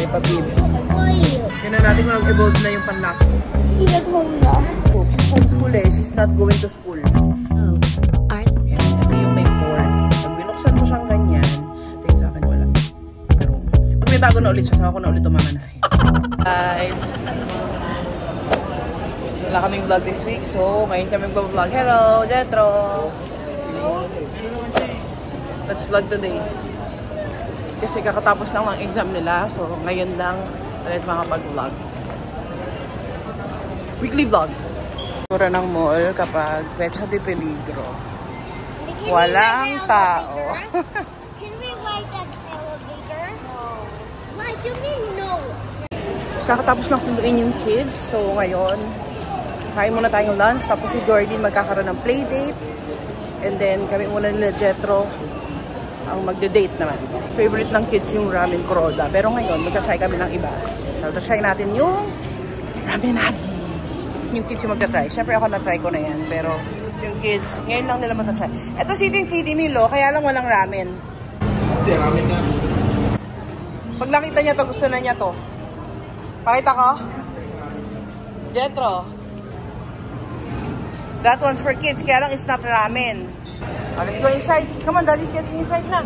Peppa Pig. Tignan natin kung nag-evolve na yung panlasa. He's at home na. She's homeschool eh. She's not going to school. Oh. Art? Yan, ito yung may porn. Pag binuksan mo siyang ganyan, ito yung sa akin wala. Pero, pag may bago na ulit siya, saka ako na ulit umamanahin. Guys, wala kaming vlog this week, so ngayon kami mag-vlog. Hello, Jetro! Let's vlog today. Kasi kakatapos lang ng exam nila, so ngayon lang ulit makapag-vlog. Weekly vlog. Tura ng mall kapag Pecha de Peligro. Walang tao. Can we ride that elevator? No. Why do you mean no? Kakatapos lang sunduin yung kids, so ngayon kain muna tayong lunch, tapos si Jordy magkakaroon ng playdate, and then kami muna nila Jetro ang magde-date naman. Favorite ng kids yung ramen kuroda, pero ngayon magta-try kami ng iba. So try natin yung ramenagi. Yung kids yung magta-try. Siyempre ako na-try ko na yan, pero yung kids ngayon lang nila magta-try. Ito si Kitty Milo, kaya lang walang ramen. Hindi, ramen na. Pag nakita niya to, gusto na niya to. Pakita ko. Jetro. That one's for kids, kaya lang it's not ramen. Oh, let's go inside. Come on, Daddy's getting inside na.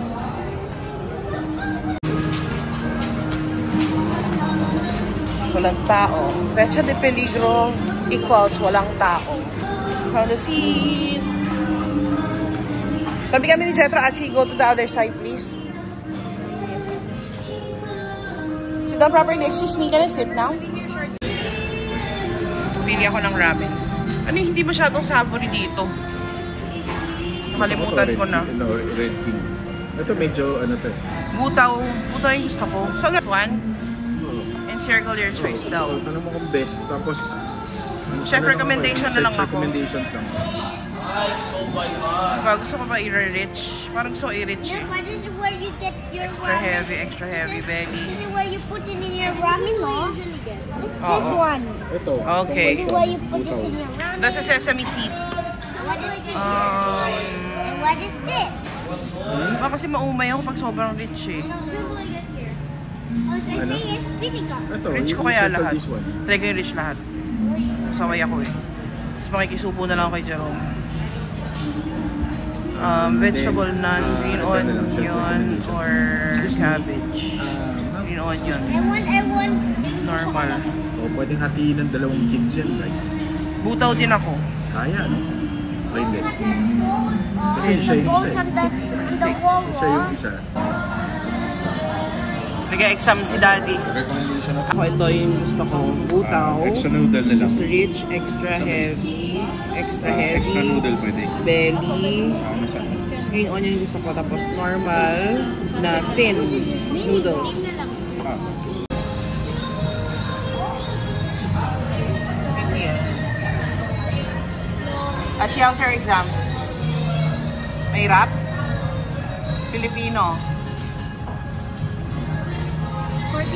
Walang tao. Pecha de Peligro equals walang tao. Found a seat. Tabi kami ni Jetro. Achi, go to the other side, please. Sit down properly. Excuse me, can I sit now? Pili ako ng ramen. Ano yung hindi masyadong savory dito? Nakalimutan ko na. Red King. Ito medyo ano to. Butaw. Butaw yung gusto ko. So, that's one. Circle your choice daw. Ano mo kung best, tapos chef recommendation na lang ako. Recommendations lang. Gusto ko ba i-rich? Parang gusto ko i-rich eh. This is where you get your Extra heavy belly. This is where you put it in your ramen, no? This one. Ito. Okay. This is where you put this in your ramen. That's a sesame seed. What is this? And what is this? Baka kasi maumay ako pag sobrang rich eh. Oh, so I think it's vinegar. Ito, Rich ko kaya lahat. Try ko yung rich lahat. Masaway ako eh. Tapos makikisubo na lang ako kay Jerome. Vegetable naan, green onion, or cabbage. Green onion. I want Normal. O, pwedeng hatiin ng dalawang kids yan, right? Butaw din ako. Kaya, no? Okay, hindi. Kasi the siya yung balls isa. on the wall. Siya yung isa. Nag-exam si Daddy. Recommendation ako. Ako ito yung gusto ko. Butaw. Extra noodle na lang. Rich, extra heavy. Extra heavy. Extra noodle pwede. Belly. Masama. Green onion yung gusto ko. Tapos normal na thin noodles. Achi, how's your exams? May rap? Filipino. 40%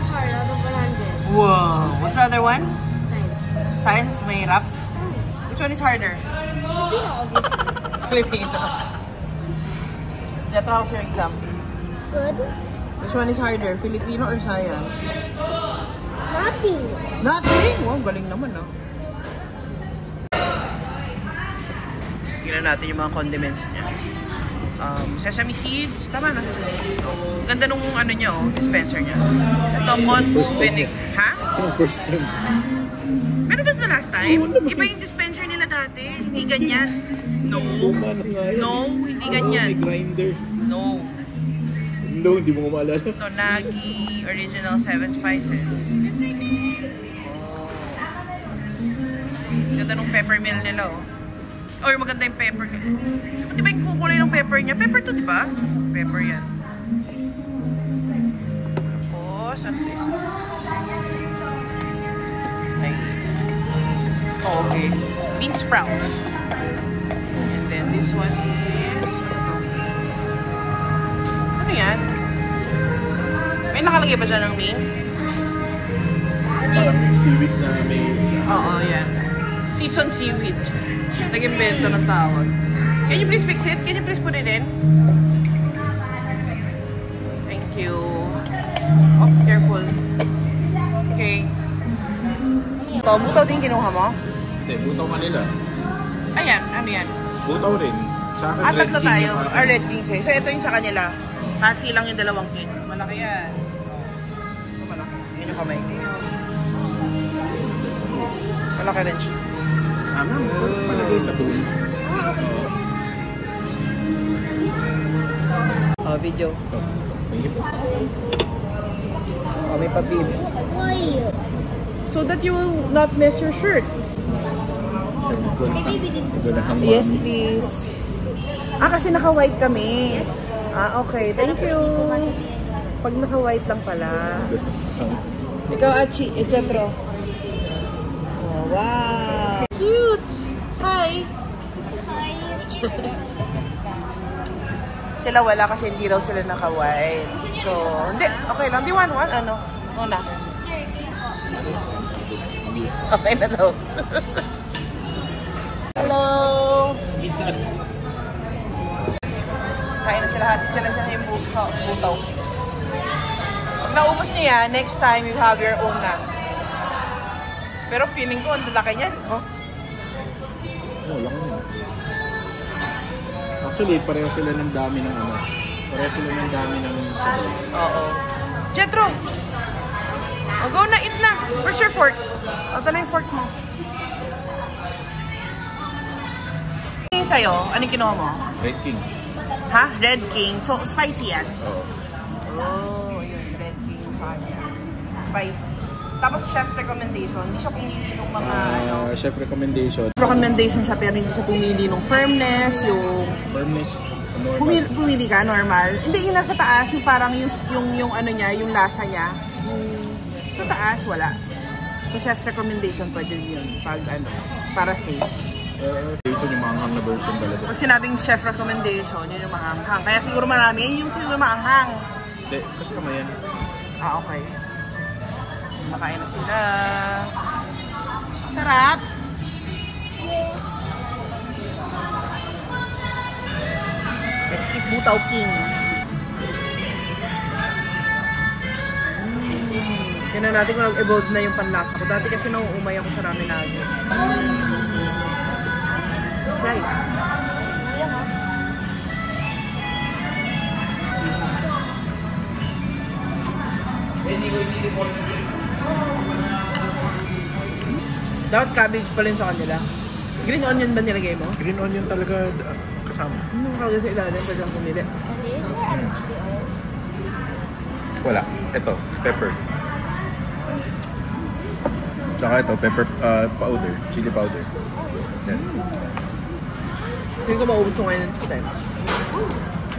hard out of 100. Wow. What's the other one? Science. Science, may rap? Which one is harder? Filipino, obviously. Filipino. Jetro, how's your exam? Good. Which one is harder? Filipino or science? Nothing. Nothing? Wow, galing naman, no? Tignan natin yung mga condiments niya. Sesame seeds. Tama na, sesame seeds to. Ganda nung ano niya, oh, dispenser niya. Ito, Montu Vinegar. Ha? First time. Meron ba ito last time? Iba yung dispenser nila dati. Hindi ganyan. No. No, hindi ganyan. May grinder. No. No, hindi mo maalala. Ito, Nagi. Original 7 spices. Ganda nung pepper mill nila, oh. Or maganda yung pepper niya. Di ba yung kukulay ng pepper niya? Pepper to, di ba? Pepper yan. Tapos, ano this? Ay. Okay. Bean sprouts. And then this one is... Ano yan? May nakalagay ba dyan ng name? Parang seaweed na may... Oo, yan. Seasoned seaweed. Nag-invento ng tawag. Can you please fix it? Can you please put it in? Thank you. Oh, careful. to. Butaw din kinuha mo? Hindi, butaw Manila. Ayan, ano yan? Butaw rin. Sa akin, Red Tatlo King tayo. yung Red King siya. So, ito yung sa kanila. Tatsi lang yung dalawang kings. Malaki yan. Oh. Malaki. Yan yung kamay. Malaki rin siya. Ma'am, palagay sa bowl. Oh, video. Thank you po. Oh, may pabib. Why? So that you will not mess your shirt. Yes, please. Ah, kasi naka-white kami. Yes. Ah, okay. Thank you. Pag naka-white lang pala. Ikaw, Achi, Jetro. Oh, wow. Cute. Hi. Hi. Sila wala kasi hindi raw sila naka-white. So, hindi. Okay lang. Di one. Ano? Muna. Sir, kayo po. Okay na daw. Hello. Kain na sila. Sila yung butaw. Pag naubos niyo yan, next time you have your own na. Pero feeling ko, ang lalaki niyan. Oh. Oh, laki na. Actually, pareho sila ng dami ng ano. Pareho sila ng dami ng sabay. Oo. Jetro! Oh, go na, eat na. Where's your fork? O, tala yung fork mo. Ano yung sa'yo? Anong kinuha mo? Red King. Ha? Red King. So, spicy yan? Oo. Oh, yun. Red King sa kanya. Spicy. Tapos, chef's recommendation. Hindi siya pumili ng mga Chef recommendation. Recommendation siya, pero hindi siya pumili ng firmness, yung... Firmness. Pumili ka, normal. Hindi, yung nasa taas, yung parang yung ano niya, yung lasa niya. Sa taas, wala. So, chef recommendation, pwede yun. Pag ano, para safe. Ito yung maanghang na version talaga. Pag sinabing chef recommendation, yun yung maanghang. Kaya siguro marami, yun yung siguro maanghang. Hindi, kasi naman yan. Ah, okay. Makain na sila. Sarap! Let's eat Butaw King. Tignan natin kung nag-evolve na yung panlasa ko. Dati kasi nauumay ako sa ramen natin. Try. Dapat cabbage pa rin sa kanila. Green onion ba nilagay mo? Green onion talaga kasama. Ano nakalagay sa ilalim? Pwede lang pumili. Wala. Ito, pepper. Tsaka ito, pepper powder, chili powder. Yan. Hindi ko maubos ko ngayon next time.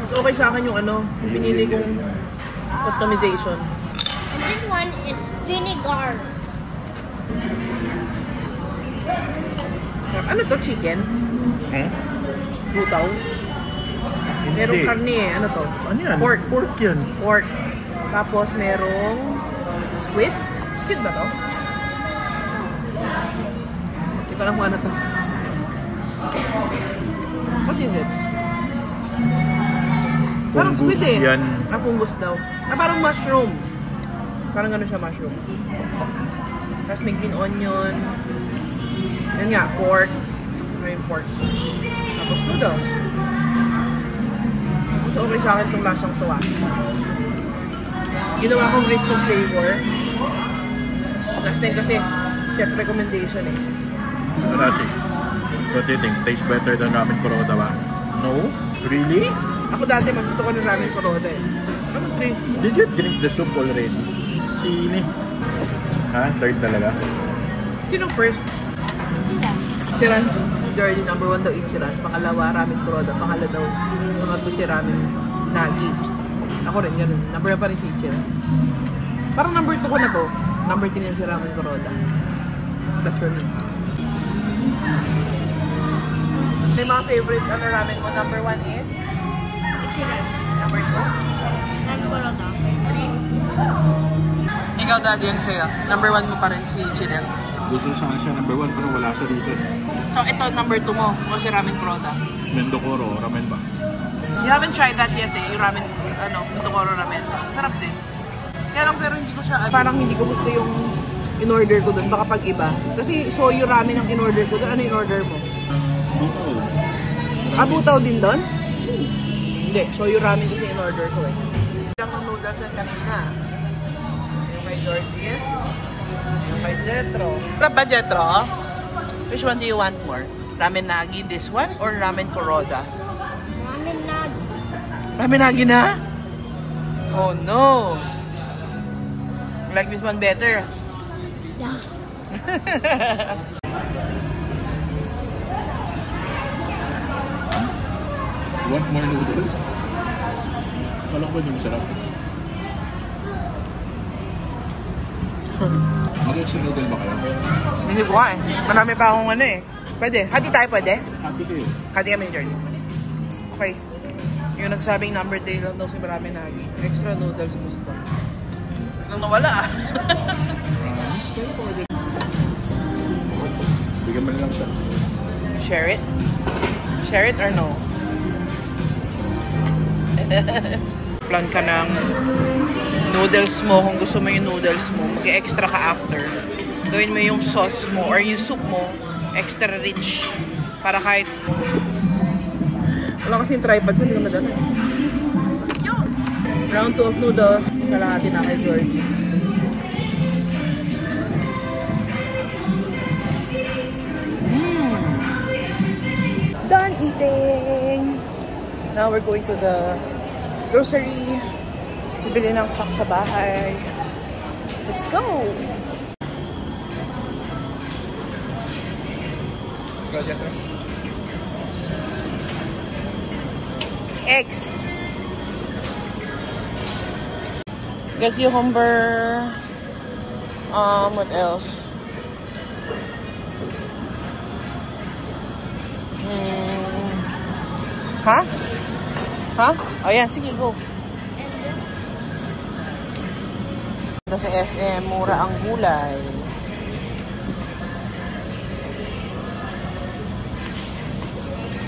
Mas okay sa akin yung ano, yung pinili kong customization. And this one is vinegar. Ano to? Chicken? Hmm? Butaw? Merong karne eh. Ano to? Ano yan? Pork. Pork yan. Pork. Tapos merong squid? Squid ba to? Hindi ko alam kung ano to. What is it? Parang squid eh. Yan. Ah, fungus daw. Ah, parang mushroom. Parang gano'n siya, mushroom. Tapos may green onion. Yan nga, pork. Ano yung pork? Tapos noodles. So, okay sa akin itong lasang tuwa. Ginawa kong rich yung flavor. Last time kasi, chef recommendation eh. Rachi, what do you think? Tastes better than ramen kuroda ba? No? Really? Ako dati gusto ko ng ramen kuroda eh. Ano 3? Did you drink the soup already? Sini. Ha? Third talaga? Sinong first? Chiran. Jordy, number 1 daw Ichiran. Pangalawa, ramen kuroda. Pangalawa daw, pangatlo si ramen nagi. Ako rin, ganun. Number 1 pa rin si Ichiran. Parang number 2 ko na to. Number 3 yan si ramen kuroda. That's for me. May mga favorite ramen mo. Number 1 is? Ichiran. Number 2? Ramen kuroda. 3? Ikaw, Daddy, yan sa'yo. Number 1 mo pa rin si Ichiran. Gusto sana siya number 1 pero wala siya dito. So, ito number 2 mo. O si ramen kuroda. Mendokoro, ramen ba? You haven't tried that yet eh. Yung ramen, Mendokoro ramen. Sarap din. Kaya lang pero hindi ko siya, parang hindi ko gusto yung in-order ko dun. Baka pag iba. Kasi soyo ramen ang in-order ko dun. Ano in-order mo? Butaw. Butaw din dun? Hindi. Soyo ramen kasi in-order ko eh. Ilang ang noodles na kanina. Yung kay Jordan. Yung kay Jetro. Sarap ba, Jetro? Which one do you want more? Ramen Nagi, this one? Or Ramen Kuroda? Ramen Nagi. Ramen Nagi na? Oh no! You like this one better? Yeah. Want more noodles? Kala ko ba yung sarap? Mag-extra noodle ba kayo? Hindi ko eh. Marami pa akong ano eh. Pwede. Hati tayo pwede? Happy kayo. Hati kami, Jordan. Okay. Yung nagsabing number 3 lang daw si Marami Nagi. Extra noodles gusto. Nang nawala ah. Promise kayo po. Bigyan mo na lang siya. Share it? Share it or no? Plan ka ng noodles mo kung gusto mo yung noodles mo. Mag-extra ka after. Gawin mo yung sauce mo or yung soup mo extra rich. Para kahit wala kasing tripod ko, hindi ko madala. Round 2 of noodles. Kalahati na kay Georgie. Done eating! Now we're going to the grocery. Bibili ng stock sa bahay. Let's go! Let's go, Jethro. Eggs. Get cucumber. What else? Huh? Huh? Oh, yan. Sige, go. Sa SM, mura ang gulay.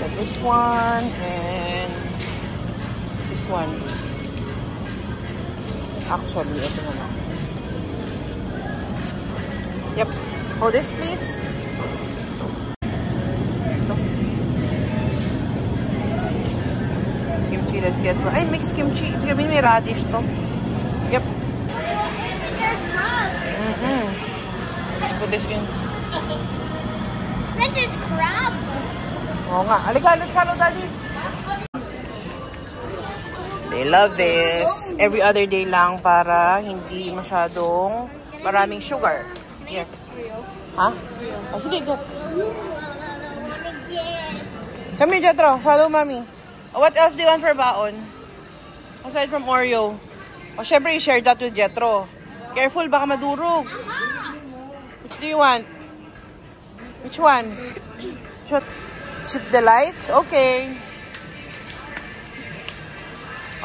Got this one and this one. Actually, ito na lang. Yep. Hold this, please. Ito. Kimchi, let's get one. Ay, mixed kimchi. I mean, may radish to. Yep. Put this in. That is crab. Oo nga. Aliga, let's follow, Daddy. They love this. Every other day lang para hindi masyadong maraming sugar. Yes. Ha? Oh, sige, go. Come here, Jethro. Follow, Mommy. Oh, what else do you want for baon? Aside from Oreo. Oh, syempre, you share that with Jethro. Careful, baka madurog. Which do you want? Which one? Chip the lights? Okay.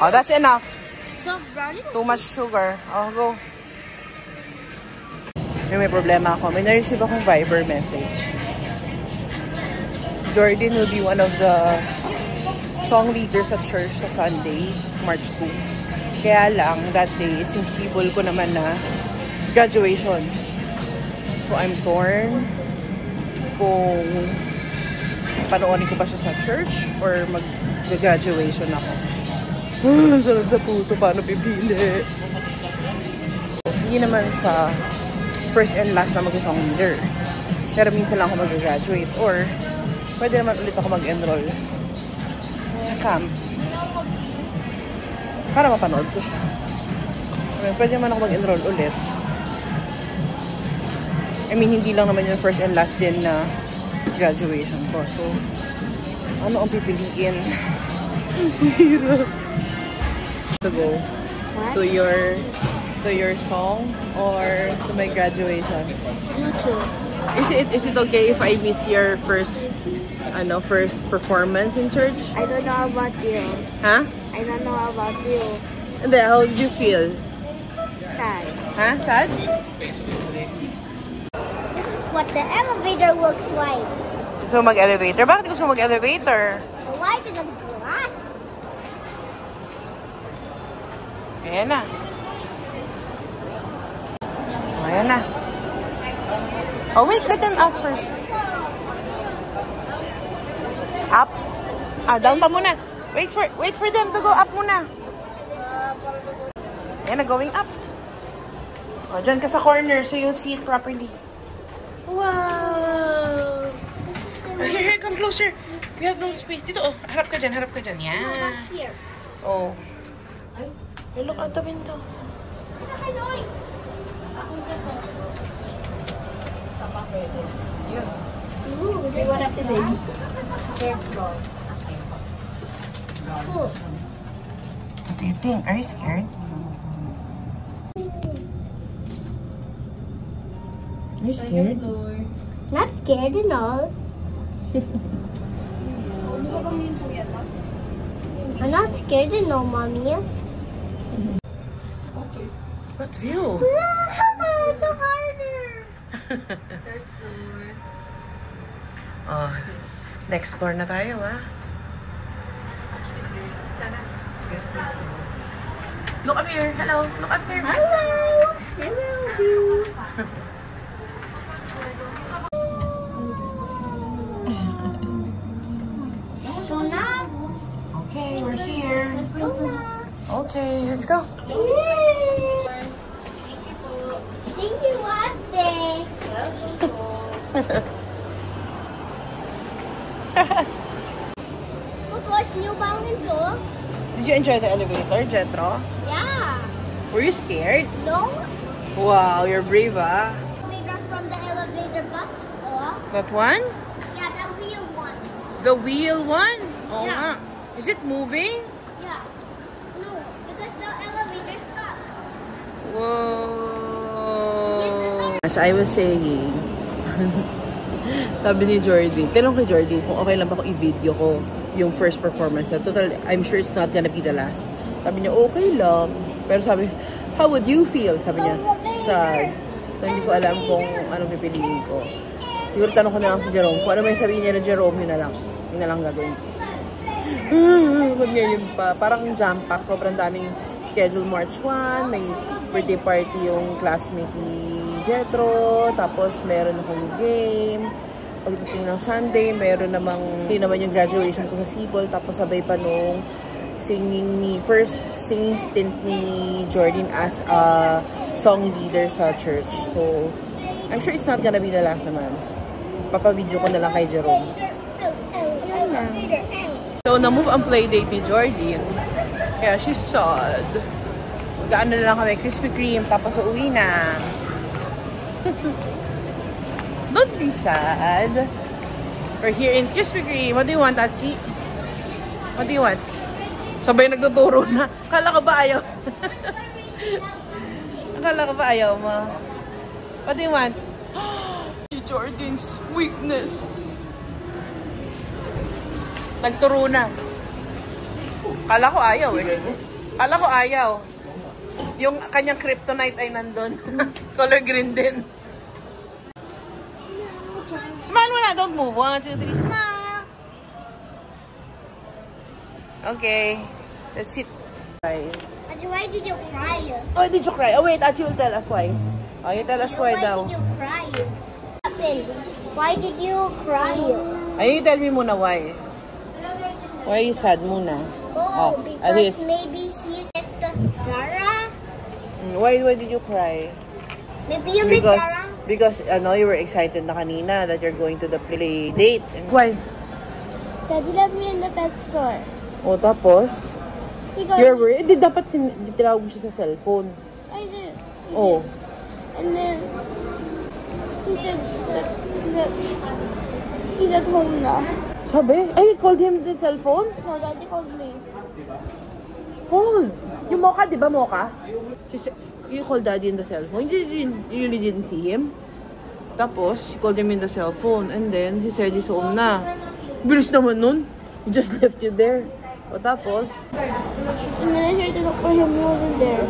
Oh, that's enough. Soft brownie? Too much sugar. Oh, go. May problema ako. May na-receive akong Viber message. Jordan will be one of the song leaders at church sa Sunday, March 2. Kaya lang, that day, sinsibol ko naman na graduation. So, I'm torn kung panoorin ko ba siya sa church or mag-graduation ako. Sarap sa puso, paano pipili? Hindi naman sa first and last na mag-song leader. Pero minsan lang ako mag-graduate or pwede naman ulit ako mag-enroll sa camp para mapanood ko siya. Pwede naman ako mag-enroll ulit. I mean, hindi lang naman yung first and last din na graduation ko. So, ano ang pipiliin? Hirap. To go to your song or to my graduation? You choose. Is it okay if I miss your first performance in church? I don't know about you. Huh? I don't know about you. And then how do you feel? Sad. Huh? Sad? This is what the elevator looks like. Gusto mag-elevator? Bakit gusto mag-elevator? Why did the glass? Ayan na. Ayan na. Oh, wait. Let them out first. Up. Down pa muna. Wait for them to go up muna. Ayan na, going up. Oh, dyan ka sa corner so you'll see it properly. Wow! Here, come closer. We have no space. Dito, oh. Harap ka dyan. Yeah. Here. Oh. Hey, look out the window. Ooh, they want to see baby. Cool. What do you think? Are you scared? Are you scared? Not scared and all. I'm not scared and all, Mommy. What view? It's so harder. Oh, next floor na tayo, ha? Look up here. Hello. Look up here. Hello. Hello, view. So now, Okay, we're here. let's go now. Okay, let's go. Yay! Thank you, Ate. Look, like new balance, oh. Did you enjoy the elevator, Jetro? Yeah. Were you scared? No. Wow, you're brave, ah. We got from the elevator, oh. That one? Yeah, the wheel one. The wheel one? Oh, Yeah. nga. Is it moving? Yeah. No, because the elevator stopped. Whoa. As I was saying, sabi ni Jordy, tanong kay Jordy kung okay lang ba kung i-video ko yung first performance. Total, I'm sure it's not gonna be the last. Sabi niya, okay lang. Pero sabi, how would you feel? Sabi niya, sad. So, hindi ko alam kung anong pipiliin ko. Siguro tanong ko na lang si Jerome. Kung ano may sabihin niya na Jerome, yun na lang. Yun na lang gagawin ko. Wag ngayon pa. Parang jam pack. Sobrang daming schedule March 1. May birthday party yung classmate ni Jetro. Tapos meron akong game. Pagdating ng Sunday, meron namang hindi naman yung graduation ko sa Sibol. Tapos sabay pa nung first singing stint ni Jordan as a song leader sa church. So, I'm sure it's not gonna be the last naman. Papavideo ko na lang kay Jerome. So, na-move ang playdate ni Jordan. Kaya she's sad. Gaan na lang kami Krispy Kreme, tapos uwi na. Don't be sad. We're here in Krispy Kreme. What do you want, Achi? What do you want? Sabay nagtuturo na. Kala ka ba ayaw? Kala ka ba ayaw mo? What do you want? Jordan's weakness. Nagturo na. Kala ko ayaw eh. Kala ko ayaw. Yung kanyang kryptonite ay nandun. Color green din. Smile mo na. Don't move. 1, 2, 3. Smile. Okay. Let's sit. Why did you cry? Oh, did you cry? Oh, wait. Achi will tell us why. Oh, you tell us why daw. Why did you cry? What happened? Why did you cry? Ay, you tell me muna why. Why are you sad muna? Oh, at because least. maybe he's just Zara. Why did you cry? Maybe you miss Zara. Because I know you were excited na kanina that you're going to the play date. Why? Daddy left me in the pet store. O, tapos? Because You're worried? Di dapat tinawag mo siya sa cellphone. I did. Oh. And then he said that he's at home now. Sabi? Ay, you called him the cellphone? No, Daddy called me. Call. Yung Mocha, di ba Mocha? You called Daddy in the cellphone. You really didn't see him. Tapos, you called him in the cellphone. And then, he said he's home na. Bilis naman nun. He just left you there. O tapos? And then I tried to look for him. He wasn't there.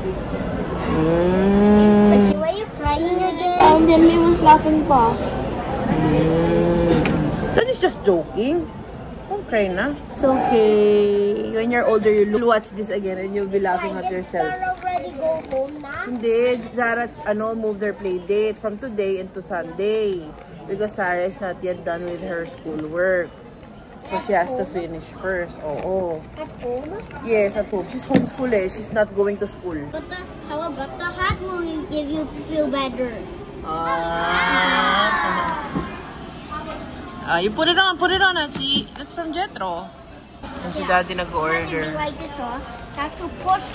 Why are you crying again? And then he was laughing pa. That is just joking. Don't cry na. It's okay. When you're older, you'll watch this again and you'll be laughing at yourself. already go home now? Hindi, Zara, move their play date from today into Sunday. Because Sarah is not yet done with her schoolwork. So she has to finish first. Oo. At home? Yes, at home. She's homeschool eh. She's not going to school. But how about the hat will give you feel better? You put it on, Achi. That's from Jetro. And si Daddy nag-order. Like this, huh? Have to push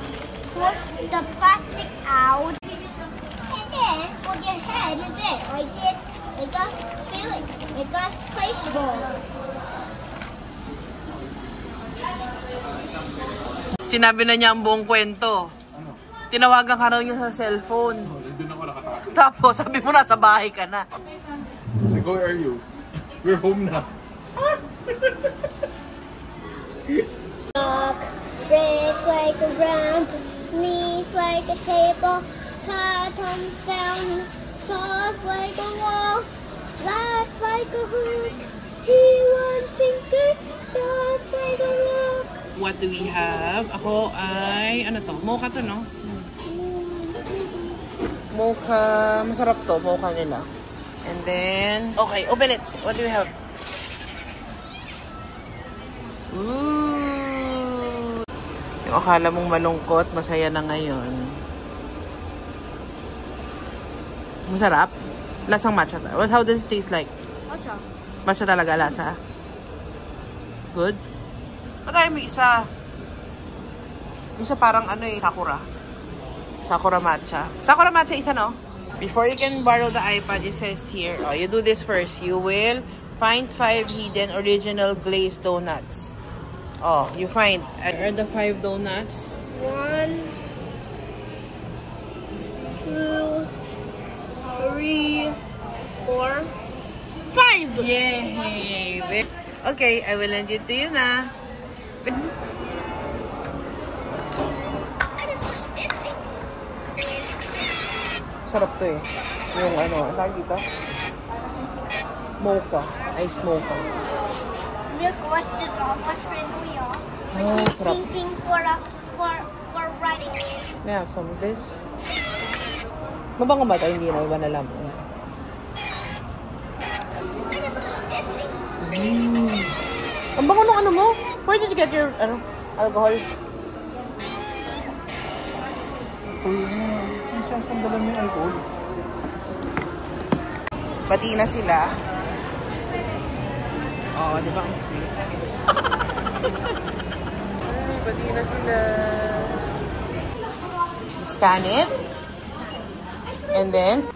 the plastic out. And then put your head in it. Like this. Like a space ball. Sinabi na niya ang buong kwento. Tinawagan ka raw niya sa cellphone. Doon ako nakatakot. Tapos sabi mo nasa bahay ka na. Kasi where are you? We're home na. Rock, breaks like a ramp, knees like a table, bottom down, soft like a wall, last like a hook, T1 finger, dust like a rock. What do we have? Ako ay, ano to? Mocha to, no? Mocha. Masarap to. Mocha nila. And then, okay, open it. What do we have? Ooh. Yung akala mong malungkot, masaya na ngayon. Masarap? Lasang matcha. How does it taste like? Matcha. Matcha talaga lasa? Good? Patay mo isa. Isa parang sakura. Sakura matcha. Sakura matcha isa, no? Before you can borrow the iPad, it says here, you do this first. You will find 5 hidden original glazed donuts. You find. Are the 5 donuts? 1, 2, 3, 4, 5. Yay! Okay, I will lend it to you na. I just push this thing. Sarap to eh. Yung ang tawag dito? Mocha. Ice mocha. Milk was the droplet friendly, Sarap. thinking for writing. Can I have some of this? Mabango ba ito? Hindi na. Iba na lang. I just push this thing. Ang bango ng mo? Where did you get your alcohol? Sasandalan yung alcohol. Pati na sila. Di ba ang sweet? Pati na sila. Scan it. And then,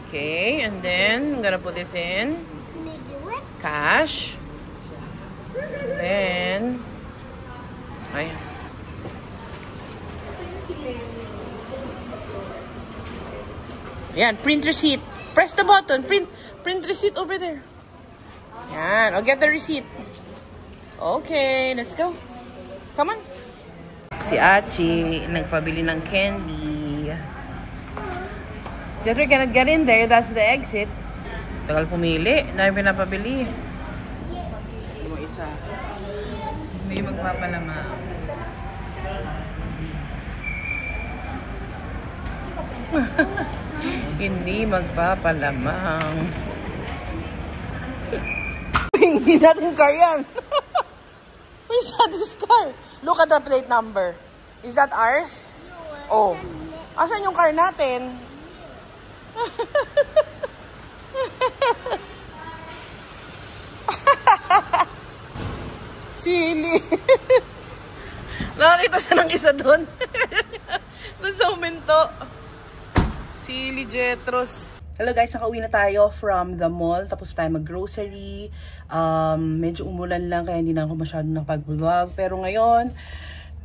okay, and then I'm gonna put this in. Can I do it? Cash. Then, ay. Yan, print receipt. Press the button. Print receipt over there. Yan, I'll get the receipt. Okay, let's go. Come on. Si Achi, nagpabili ng candy. Just we cannot get in there. That's the exit. Tagal pumili. Dahil pinapabili. Yung isa. Hindi magpapalama. Hindi magpapalamang. Hindi natin car yan. Where's that this car? Look at the plate number. Is that ours? Oh. Asan yung car natin? Silly. Nakakita siya ng isa doon. Doon sa huminto. Silly Jetros. Hello guys, nakauwi na tayo from the mall. Tapos tayo mag-grocery. Medyo umulan lang kaya hindi na ako masyadong nakapag-vlog. Pero ngayon,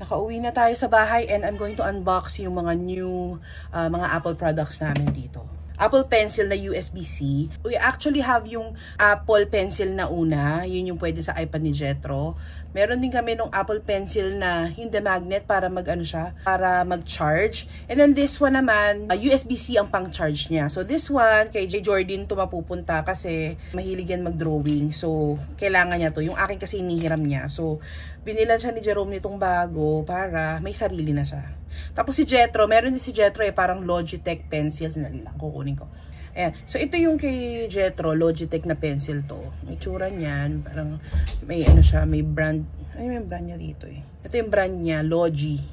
nakauwi na tayo sa bahay and I'm going to unbox yung mga new mga Apple products namin dito. Apple Pencil na USB-C. We actually have yung Apple Pencil na una. Yun yung pwede sa iPad ni Jetro. Meron din kami nung Apple Pencil na yung the magnet para para mag-charge. And then this one naman, USB-C ang pang-charge niya. So this one, kay J. Jordan to mapupunta kasi mahilig yan mag-drawing. So kailangan niya to. Yung akin kasi inihiram niya. So binilan siya ni Jerome nitong bago para may sarili na siya. Tapos si Jetro, meron din si Jetro parang Logitech pencils na lang. Kukunin ko. Ayan. So, ito yung kay Jetro, Logitech na pencil to. May tsura niyan. Parang, may ano siya, may brand. Ay, may brand niya dito eh. Ito yung brand niya, Logi.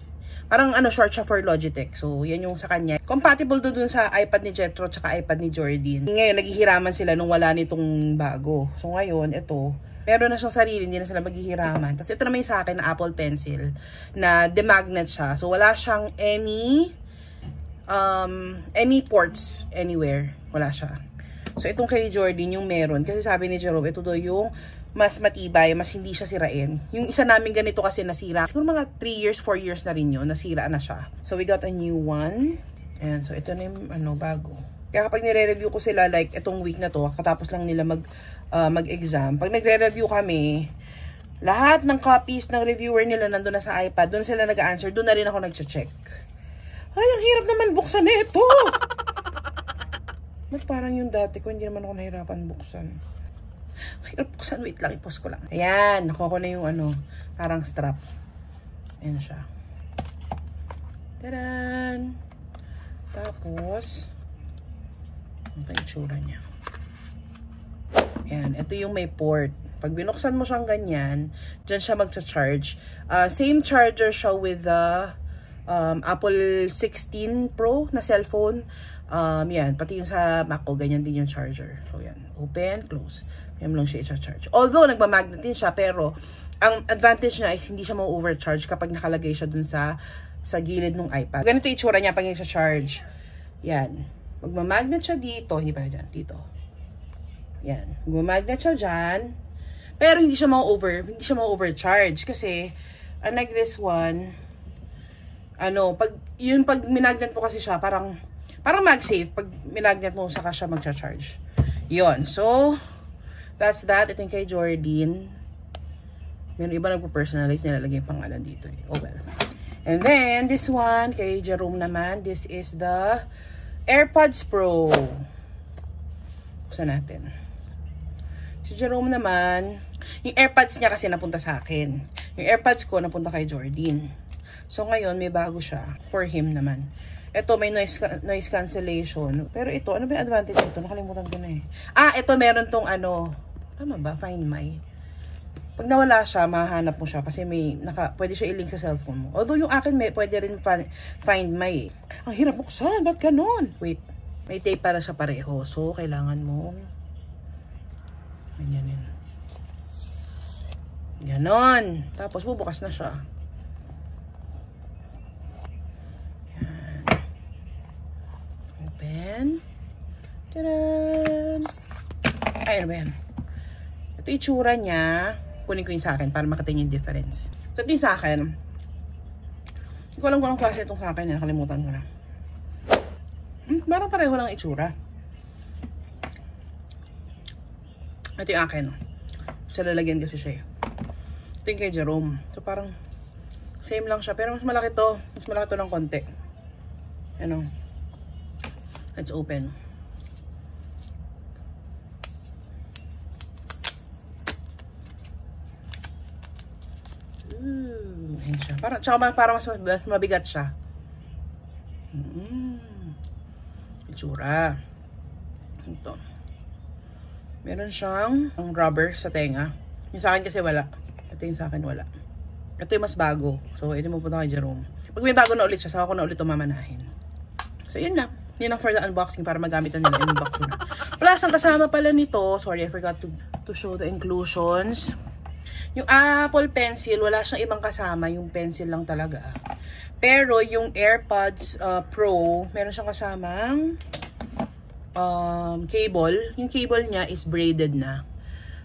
Parang short siya for Logitech. So, yan yung sa kanya. Compatible dun sa iPad ni Jetro tsaka iPad ni Jordan. Ngayon, naghihiraman sila nung wala nitong bago. So, ngayon, ito, meron na siyang sarili, hindi na sila maghihiraman. Tapos, ito naman yung sa akin na Apple Pencil na demagnet siya. So, wala siyang any ports anywhere. Wala siya. So, itong kay Jordan yung meron. Kasi sabi ni Jerome, ito daw yung mas matibay, mas hindi siya sirain. Yung isa namin ganito kasi nasira. Siguro mga 3 years, 4 years na rin yun. Nasira na siya. So, we got a new one. And so, ito na yung bago. Kaya kapag nire-review ko sila, like, itong week na to, katapos lang nila mag-exam. Pag nagre-review kami, lahat ng copies ng reviewer nila nandun na sa iPad. Doon sila nag-answer. Doon na rin ako nag-check. Ay, ang hirap naman buksan ito! Mas parang yung dati ko, hindi naman ako nahirapan buksan. Hirap buksan. Wait lang, i-pause ko lang. Ayan, nakuha ko na yung parang strap. Ayan siya. Taran! Tapos, ito yung itsura niya. Ayan, ito yung may port. Pag binuksan mo siyang ganyan, dyan siya magcha-charge. Same charger siya with the Apple 16 Pro na cellphone. Yan, pati yung sa Mac ko, ganyan din yung charger. So, yan. Open, close. Yan lang siya i-charge. Although, nagmamagnet din siya, pero ang advantage niya is hindi siya ma-overcharge kapag nakalagay siya dun sa gilid ng iPad. Ganito yung itsura niya pag yung charge. Yan. Magmamagnet siya dito. Hindi pala dyan. Dito. Yan. Magmamagnet siya dyan. Pero hindi siya ma-overcharge. Kasi, unlike this one, pag minagnet mo kasi siya, parang mag-save. Pag minagnet mo, saka siya magcha-charge. Yun. So, that's that. Ito yung kay Jordan. Meron iba nagpo-personalize, nilalagay yung pangalan dito. Oh well. And then, this one, kay Jerome naman, this is the AirPods Pro. Buksan natin. Si Jerome naman, yung AirPods niya kasi napunta sa akin. Yung AirPods ko napunta kay Jordan. So, ngayon, may bago siya. For him naman. Ito, may noise cancellation. Pero ito, ano ba yung advantage nito? Nakalimutan ko na eh. Ito, meron tong tama ba? Find My. Pag nawala siya, mahanap mo siya. Kasi pwede siya i-link sa cellphone mo. Although yung akin, pwede rin Find My. Ang hirap buksan. Ba't ganun? Wait. May tape para sa pareho. So, kailangan mo ganyan yun. Ganon. Tapos, bubukas na siya. Open. Tadaan! Ay, ano ba yan? Ito itsura niya. Kunin ko yung sa akin para makita yung difference. So, ito yung sa akin. Hindi ko alam kung anong klase itong sa akin. Nakalimutan ko na. Parang pareho lang itsura. Ito yung akin. Sa lalagyan kasi siya. Ito yung kay Jerome. So, parang same lang siya. Pero mas malaki to. Mas malaki to ng konti. Let's open. Ayan siya. Para mas mabigat siya. Itsura. Ito. Meron siyang rubber sa tenga. Yung sa akin kasi wala. Ito yung sa akin wala. Ito yung mas bago. So, ito mo punta kay Jerome. Pag may bago na ulit siya, saka ko na ulit mamanahin. So, yun lang. Yun lang for the unboxing para magamit na nila. Unbox ko na. Plus, ang kasama pala nito, sorry, I forgot to show the inclusions. Yung Apple Pencil, wala siyang ibang kasama. Yung pencil lang talaga. Pero, yung AirPods Pro, meron siyang kasamang cable. Yung cable niya is braided na.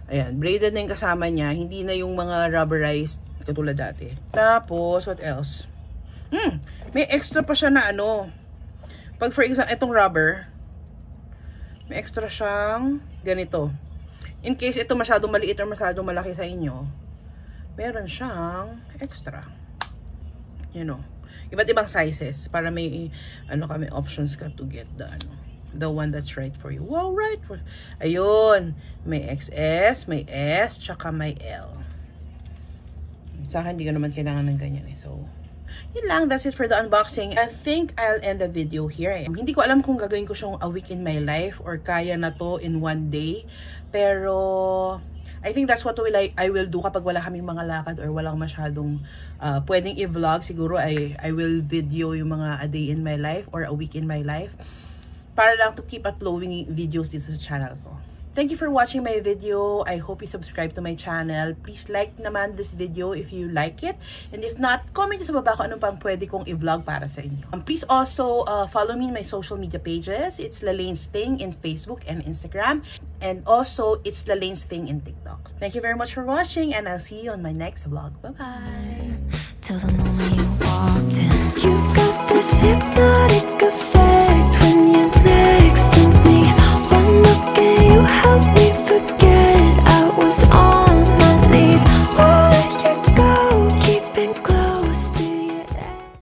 Ayan, braided na yung kasama niya. Hindi na yung mga rubberized katulad dati. Tapos, what else? May extra pa siya na pag for example, itong rubber, may extra siyang ganito. In case ito masyadong maliit or masyadong malaki sa inyo, meron siyang extra. Iba't ibang sizes para may kami options ka to get the one that's right for you. Wow, right. Ayun, may XS, may S, tsaka may L. Sa akin, hindi ko naman kailangan ng ganyan eh. So, yun lang, that's it for the unboxing. I think I'll end the video here. Hindi ko alam kung gagawin ko siyang a week in my life or kaya na to in one day. Pero I think that's what I will do kapag wala kaming mga lakad or walang masyadong pwedeng i-vlog. Siguro I will video yung mga a day in my life or a week in my life para lang to keep uploading videos dito sa channel ko. Thank you for watching my video. I hope you subscribe to my channel. Please like naman this video if you like it. And if not, comment sa baba kung anong pang pwede kong i-vlog para sa inyo. Please also follow me in my social media pages. It's Lalane's Thing in Facebook and Instagram. And also, it's Lalane's Thing in TikTok. Thank you very much for watching and I'll see you on my next vlog. Bye-bye! Till the moment you walked in.